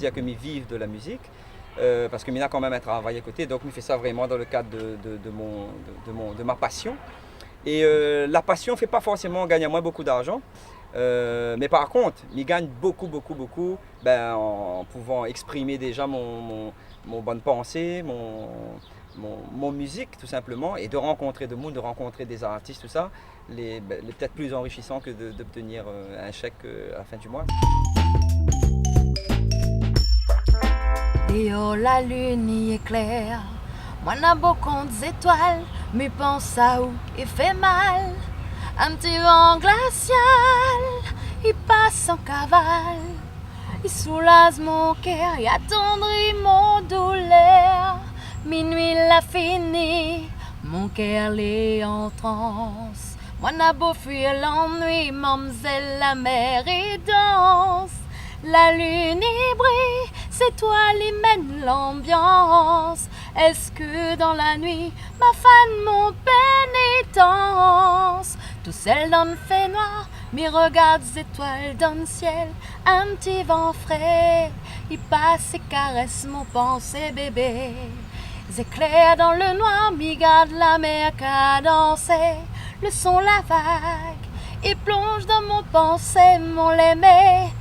dire que je vive de la musique. Parce que Mina quand même un travail à côté, donc je fais ça vraiment dans le cadre de ma passion. Et la passion ne fait pas forcément gagner moi beaucoup d'argent, mais par contre, je gagne beaucoup en pouvant exprimer déjà mon bonne pensée, mon musique tout simplement, et de rencontrer de monde, de rencontrer des artistes, tout ça, les peut-être plus enrichissant que d'obtenir un chèque à la fin du mois. Et oh, la lune y est claire, moi n'a beau compte étoiles, mais pense à où il fait mal. Un petit vent glacial, il passe en cavale, il soulage mon cœur, il attendrit mon douleur. Minuit l'a fini, mon cœur l'est en transe. Moi n'a beau fuir l'ennui, mademoiselle la mer y danse. La lune y brille, ses toiles y mènent l'ambiance. Est-ce que dans la nuit, ma fan mon pénitence? Tout seul dans le fait noir, m'y regarde les étoiles dans le ciel. Un petit vent frais, il passe et caresse mon pensée bébé. Les éclairs dans le noir, m'y garde la mer cadencée. Le son, la vague, il plonge dans mon pensée, mon l'aimé.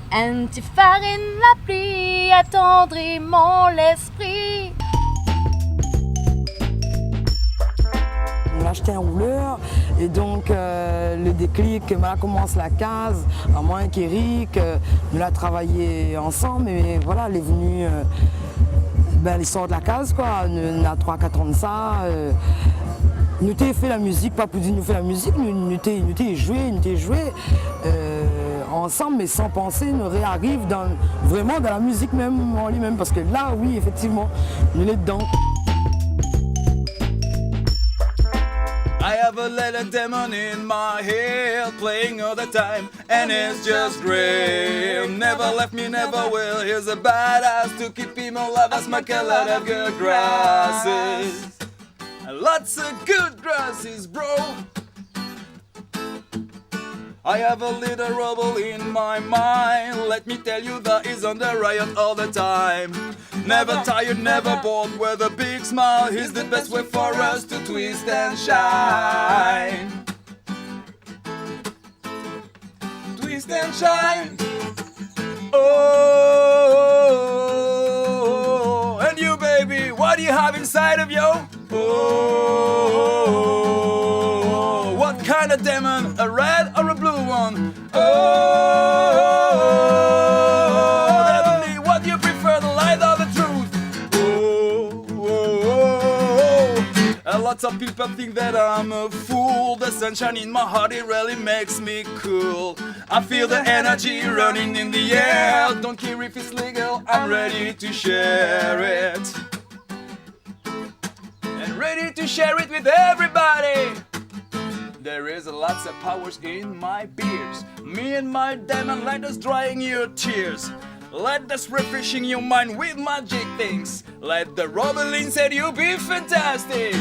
Un petit farine, la pluie, attendrit mon l'esprit. On a acheté un rouleur et donc le déclic, là commence la case, à moi et Eric, nous l'a travaillé ensemble, mais voilà, elle est venue, l'histoire de la case quoi, on a 3-4 ans de ça. Nous avons fait la musique, pas pour dire nous fait la musique, nous avons joué ensemble, mais sans penser, nous réarrive vraiment dans la musique même en lui-même, parce que là, oui, effectivement, nous sommes dedans. I have a little demon in my head, playing all the time, and it's just great. Never left me, never will. Here's a badass to keep him alive. I smack a lot of good grasses. Lots of good grasses, bro. I have a little rubble in my mind. Let me tell you that is on the riot all the time. Never tired, never bored, with a big smile. He's the best way for us to twist and shine. Twist and shine. Oh, and you baby, what do you have inside of you? Oh, what kind of demon? A red or a blue one? Oh, tell me what you prefer, the light or the truth? Oh, lots of people think that I'm a fool. The sunshine in my heart, it really makes me cool. I feel the energy running in the air. Don't care if it's legal, I'm ready to share it. Ready to share it with everybody. There is lots of powers in my beers. Me and my diamond light us drying your tears. Let us refreshing your mind with magic things. Let the rebel inside you be fantastic.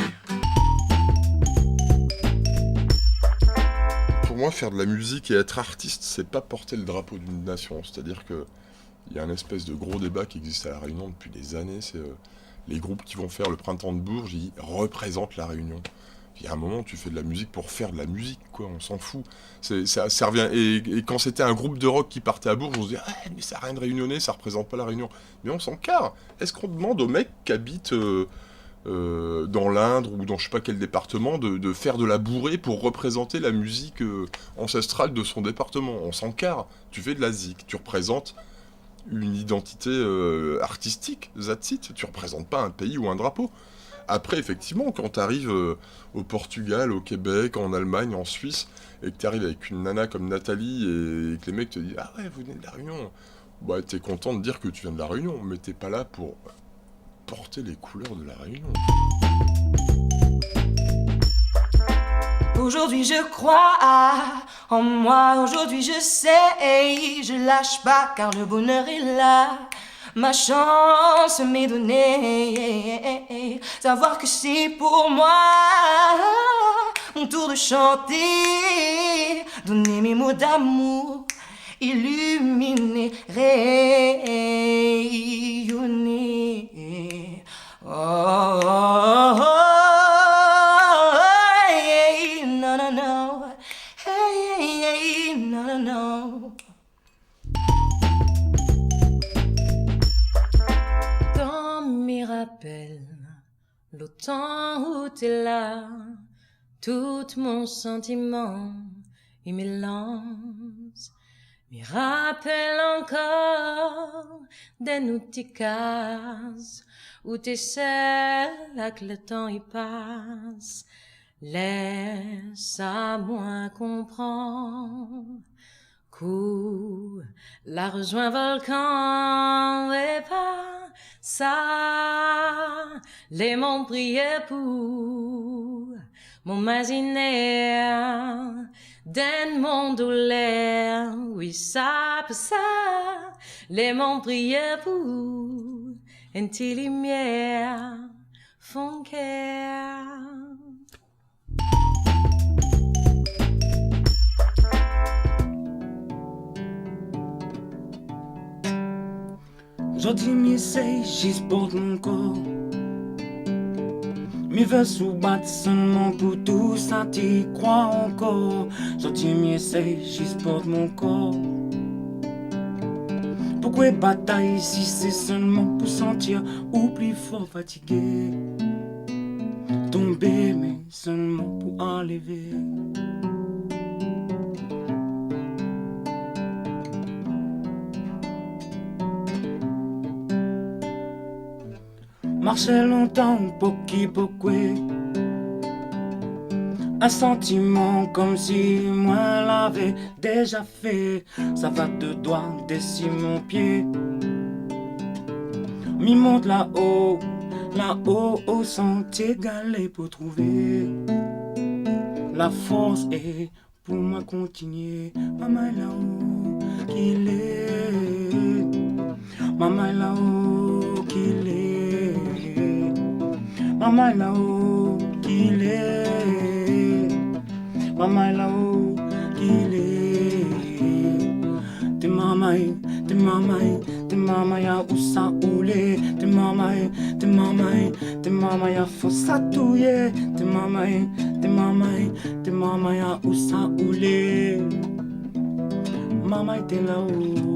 Pour moi, faire de la musique et être artiste, c'est pas porter le drapeau d'une nation. C'est-à-dire que il y a un espèce de gros débat qui existe à La Réunion depuis des années. C'est les groupes qui vont faire le printemps de Bourges, ils représentent La Réunion. Il y a un moment, tu fais de la musique pour faire de la musique, quoi, on s'en fout. Ça revient. Et quand c'était un groupe de rock qui partait à Bourges, on se disait, ah, mais ça n'a rien de réunionnais, ça représente pas La Réunion. Mais on s'en carre. Est-ce qu'on demande aux mecs qui habitent dans l'Indre ou dans je sais pas quel département de faire de la bourrée pour représenter la musique ancestrale de son département? On s'en carre. Tu fais de la zik, tu représentes une identité artistique, that's it. Tu représentes pas un pays ou un drapeau. Après, effectivement, quand tu arrives au Portugal, au Québec, en Allemagne, en Suisse, et que tu arrives avec une nana comme Nathalie et que les mecs te disent « Ah ouais, vous venez de La Réunion », bah t'es content de dire que tu viens de La Réunion, mais t'es pas là pour porter les couleurs de La Réunion. Aujourd'hui je crois en moi, aujourd'hui je sais, je lâche pas car le bonheur est là. Ma chance m'est donnée, savoir que c'est pour moi mon tour de chanter, donner mes mots d'amour illuminés, rayonnés. Oh, oh, oh, oh, hey, no, no, no. Hey, hey, no, no, no. Dans mes rappels, le temps où t'es là, tout mon sentiment, il mélange. Me rappelle encore des nouveaux cases où t'es seul, là que le temps y passe. Laisse à moi comprendre qu'où la rejoint volcan et pas ça. Les monts priaient pour mon imaginaire d'un monde douleur. Oui, ça peut ça. Les monts priaient pour une petite lumière font cœur. Aujourd'hui, m'essaye juste pour mon corps. Me veux sous-battre seulement pour tout ça, t'y crois encore. Aujourd'hui, m'essaye juste pour mon corps. Pourquoi bataille si c'est seulement pour sentir ou plus fort fatigué? Tomber, mais seulement pour enlever. Marcher longtemps, beaucoup. Un sentiment comme si moi l'avais déjà fait. Ça va de doigts dessus mon pied. M'y monte là-haut, au sentier galé pour trouver la force et pour moi continuer. Maman est là-haut qu'il est. Maman est là-haut qu'il est. Maman est là-haut qu'il est. Maman est là-haut qu'il est. T'es maman ya où ça oulé. T'es maman ya faut ça touiller. T'es maman ya où ça oulé. Maman t'es là-haut.